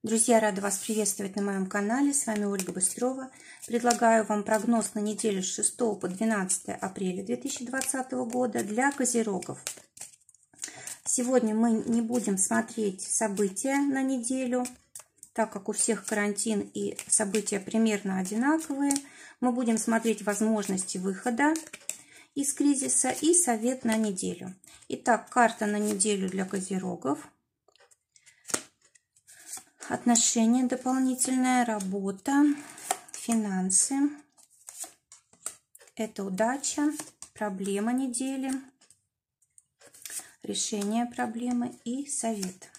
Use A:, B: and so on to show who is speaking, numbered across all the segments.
A: Друзья, рада вас приветствовать на моем канале. С вами Ольга Быстрова. Предлагаю вам прогноз на неделю с 6 по 12 апреля 2020 года для козерогов. Сегодня мы не будем смотреть события на неделю, так как у всех карантин и события примерно одинаковые. Мы будем смотреть возможности выхода из кризиса и совет на неделю. Итак, карта на неделю для козерогов. Отношения, дополнительная работа, финансы. Это удача, проблема недели, решение проблемы и совет.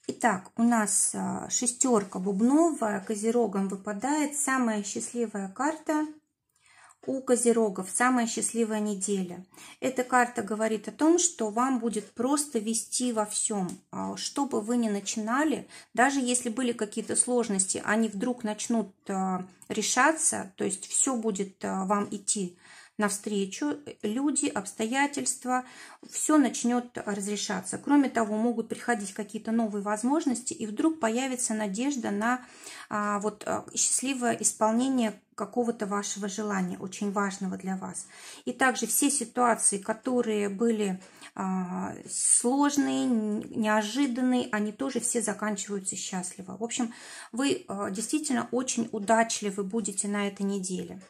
A: Итак, у нас шестерка бубновая, козерогам выпадает самая счастливая карта. У козерогов самая счастливая неделя. Эта карта говорит о том, что вам будет просто вести во всем. Что бы вы ни начинали, даже если были какие-то сложности, они вдруг начнут решаться, то есть все будет вам идти навстречу, люди, обстоятельства, все начнет разрешаться. Кроме того, могут приходить какие-то новые возможности, и вдруг появится надежда на счастливое исполнение какого-то вашего желания, очень важного для вас. И также все ситуации, которые были сложные, неожиданные, они тоже все заканчиваются счастливо. В общем, вы действительно очень удачливы будете на этой неделе.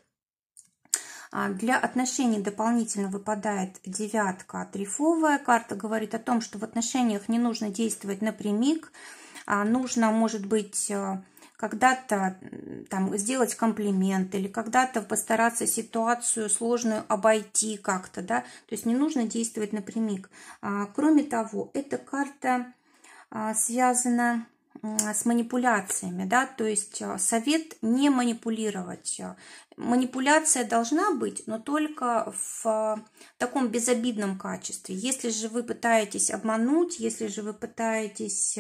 A: Для отношений дополнительно выпадает девятка трифовая. Карта говорит о том, что в отношениях не нужно действовать напрямик, нужно, может быть, когда-то там сделать комплимент или когда-то постараться ситуацию сложную обойти как-то, да, то есть не нужно действовать напрямик. Кроме того, эта карта связана с манипуляциями, да, то есть совет не манипулировать. Манипуляция должна быть, но только в таком безобидном качестве. Если же вы пытаетесь обмануть, если же вы пытаетесь,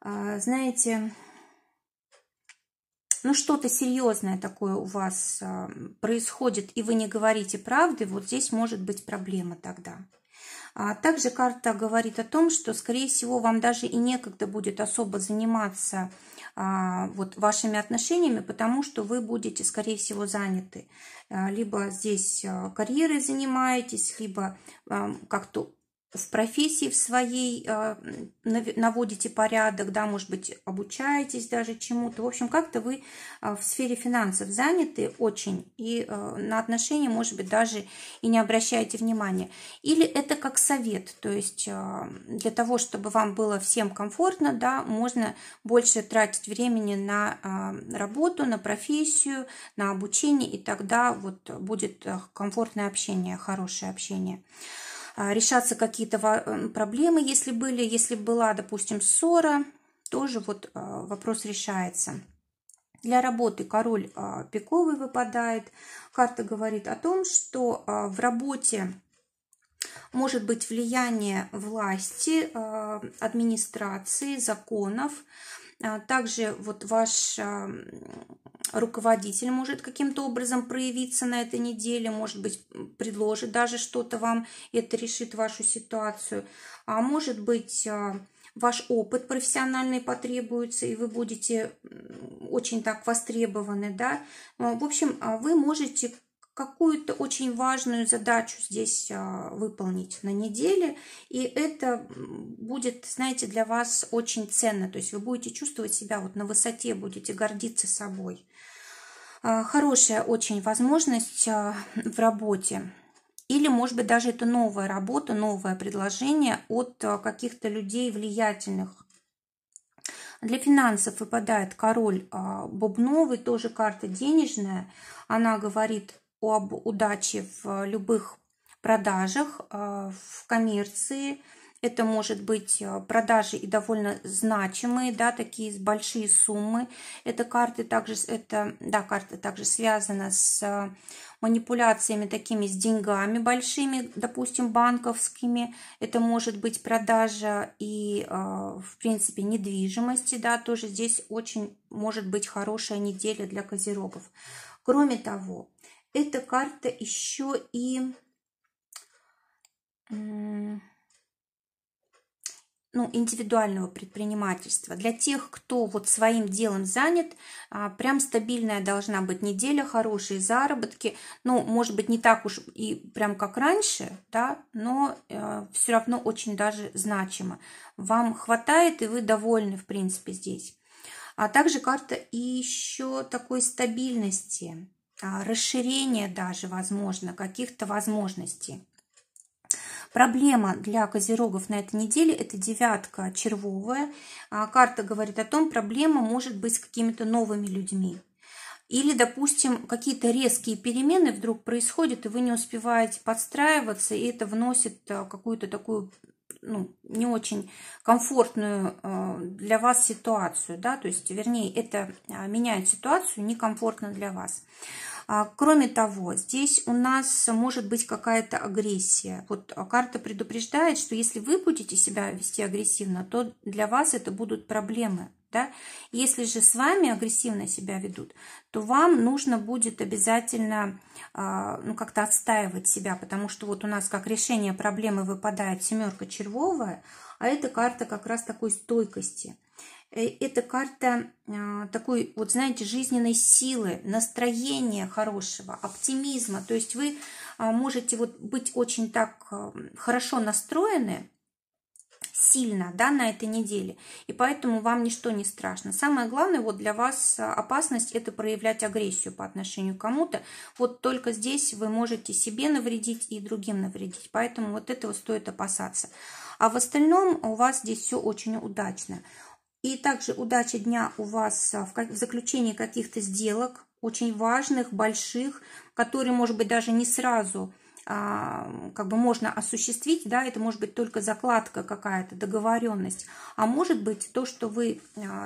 A: знаете, что-то серьезное такое у вас происходит, и вы не говорите правды, вот здесь может быть проблема тогда. Также карта говорит о том, что, скорее всего, вам даже и некогда будет особо заниматься вашими отношениями, потому что вы будете, скорее всего, заняты. Либо здесь карьерой занимаетесь, либо как-то в профессии в своей наводите порядок, да, может быть, обучаетесь даже чему-то. В общем, как-то вы в сфере финансов заняты очень, и на отношения, может быть, даже и не обращаете внимания. Или это как совет, то есть для того, чтобы вам было всем комфортно, да, можно больше тратить времени на работу, на профессию, на обучение, и тогда вот будет комфортное общение, хорошее общение. Решаться какие-то проблемы, если была, допустим, ссора, тоже вот вопрос решается. Для работы король пиковый выпадает. Карта говорит о том, что в работе может быть влияние власти, администрации, законов. Также вот ваш руководитель может каким-то образом проявиться на этой неделе, может быть, предложит даже что-то вам, это решит вашу ситуацию. А может быть, ваш опыт профессиональный потребуется, и вы будете очень так востребованы, да. В общем, вы можете какую-то очень важную задачу здесь выполнить на неделе, и это будет, знаете, для вас очень ценно, то есть вы будете чувствовать себя вот на высоте, будете гордиться собой. Хорошая очень возможность в работе. Или, может быть, даже это новая работа, новое предложение от каких-то людей влиятельных. Для финансов выпадает король бубновый, тоже карта денежная. Она говорит об удаче в любых продажах, в коммерции. Это может быть продажи и довольно значимые, да, такие большие суммы. Карта также связана с манипуляциями такими с деньгами большими, допустим, банковскими. Это может быть продажа и, в принципе, недвижимости, да, тоже здесь очень может быть хорошая неделя для козерогов. Кроме того, эта карта еще и индивидуального предпринимательства. Для тех, кто вот своим делом занят, прям стабильная должна быть неделя, хорошие заработки. Может быть, не так уж и прям как раньше, да, но все равно очень даже значимо. Вам хватает, и вы довольны, в принципе, здесь. А также карта еще такой стабильности, расширения даже, возможно, каких-то возможностей. Проблема для козерогов на этой неделе – это девятка червовая. Карта говорит о том, проблема может быть с какими-то новыми людьми. Или, допустим, какие-то резкие перемены вдруг происходят, и вы не успеваете подстраиваться, и это вносит какую-то такую не очень комфортную для вас ситуацию, да, то есть, вернее, это меняет ситуацию некомфортно для вас. Кроме того, здесь у нас может быть какая-то агрессия. Вот карта предупреждает, что если вы будете себя вести агрессивно, то для вас это будут проблемы. Да? Если же с вами агрессивно себя ведут, то вам нужно будет обязательно как-то отстаивать себя, потому что вот у нас как решение проблемы выпадает семерка червовая, а это карта как раз такой стойкости. Это карта такой, вот знаете, жизненной силы, настроения хорошего, оптимизма. То есть вы можете вот быть очень так хорошо настроены, сильно, да, на этой неделе, и поэтому вам ничто не страшно. Самое главное вот для вас опасность – это проявлять агрессию по отношению к кому-то. Вот только здесь вы можете себе навредить и другим навредить, поэтому вот этого стоит опасаться. А в остальном у вас здесь все очень удачно. И также удача дня у вас в заключении каких-то сделок, очень важных, больших, которые, может быть, даже не сразу можно осуществить, да, это может быть только закладка какая-то, договоренность, а может быть то, что вы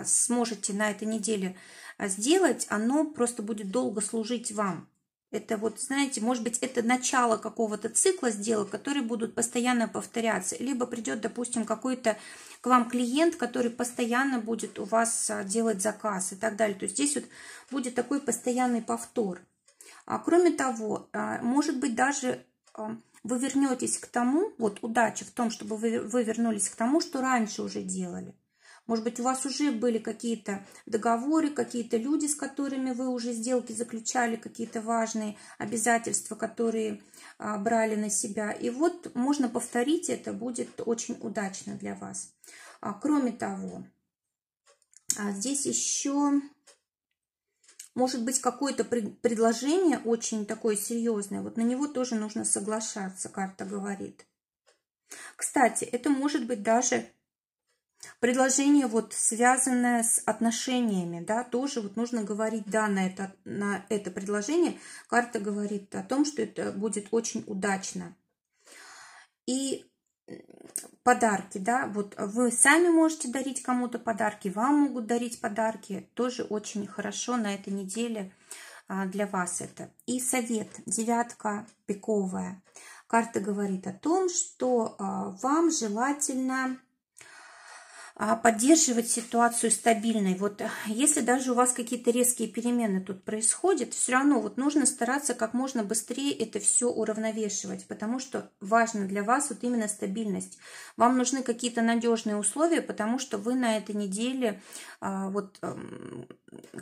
A: сможете на этой неделе сделать, оно просто будет долго служить вам. Это вот, знаете, может быть, это начало какого-то цикла сделок, которые будут постоянно повторяться. Либо придет, допустим, какой-то к вам клиент, который постоянно будет у вас делать заказ и так далее. То есть здесь вот будет такой постоянный повтор. Кроме того, может быть, даже вы вернетесь к тому, вот удача в том, чтобы вы вернулись к тому, что раньше уже делали. Может быть, у вас уже были какие-то договоры, какие-то люди, с которыми вы уже сделки заключали, какие-то важные обязательства, которые брали на себя. И вот можно повторить это, будет очень удачно для вас. Кроме того, здесь еще может быть какое-то предложение очень такое серьезное. Вот на него тоже нужно соглашаться, карта говорит. Кстати, это может быть даже предложение, вот связанное с отношениями, да, тоже вот нужно говорить да на это предложение. Карта говорит о том, что это будет очень удачно. И подарки, да, вот вы сами можете дарить кому-то подарки, вам могут дарить подарки, тоже очень хорошо на этой неделе для вас это. И совет, девятка пиковая. Карта говорит о том, что вам желательно поддерживать ситуацию стабильной. Вот если даже у вас какие-то резкие перемены тут происходят, все равно вот нужно стараться как можно быстрее это все уравновешивать, потому что важно для вас вот именно стабильность. Вам нужны какие-то надежные условия, потому что вы на этой неделе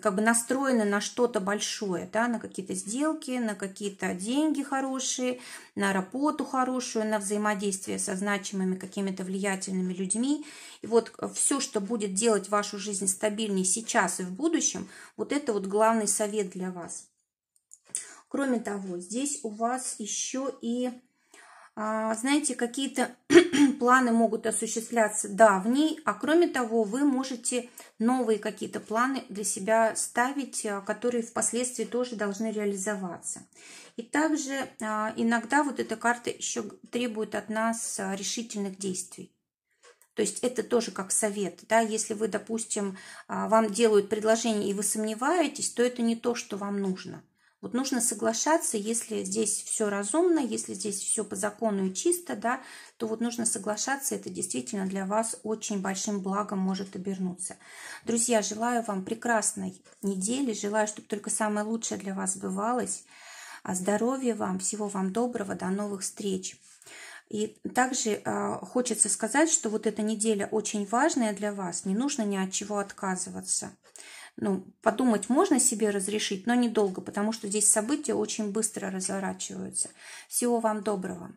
A: настроены на что-то большое, да, на какие-то сделки, на какие-то деньги хорошие, на работу хорошую, на взаимодействие со значимыми какими-то влиятельными людьми. И вот все, что будет делать вашу жизнь стабильнее сейчас и в будущем, вот это вот главный совет для вас. Кроме того, здесь у вас еще и, знаете, какие-то планы могут осуществляться давние, а кроме того, вы можете новые какие-то планы для себя ставить, которые впоследствии тоже должны реализоваться. И также иногда вот эта карта еще требует от нас решительных действий. То есть это тоже как совет, да, если вы, допустим, вам делают предложение и вы сомневаетесь, то это не то, что вам нужно. Вот нужно соглашаться, если здесь все разумно, если здесь все по закону и чисто, да, то вот нужно соглашаться, это действительно для вас очень большим благом может обернуться. Друзья, желаю вам прекрасной недели, желаю, чтобы только самое лучшее для вас сбывалось. Здоровья вам, всего вам доброго, до новых встреч. И также хочется сказать, что вот эта неделя очень важная для вас, не нужно ни от чего отказываться. Ну, подумать можно себе разрешить, но недолго, потому что здесь события очень быстро разворачиваются. Всего вам доброго.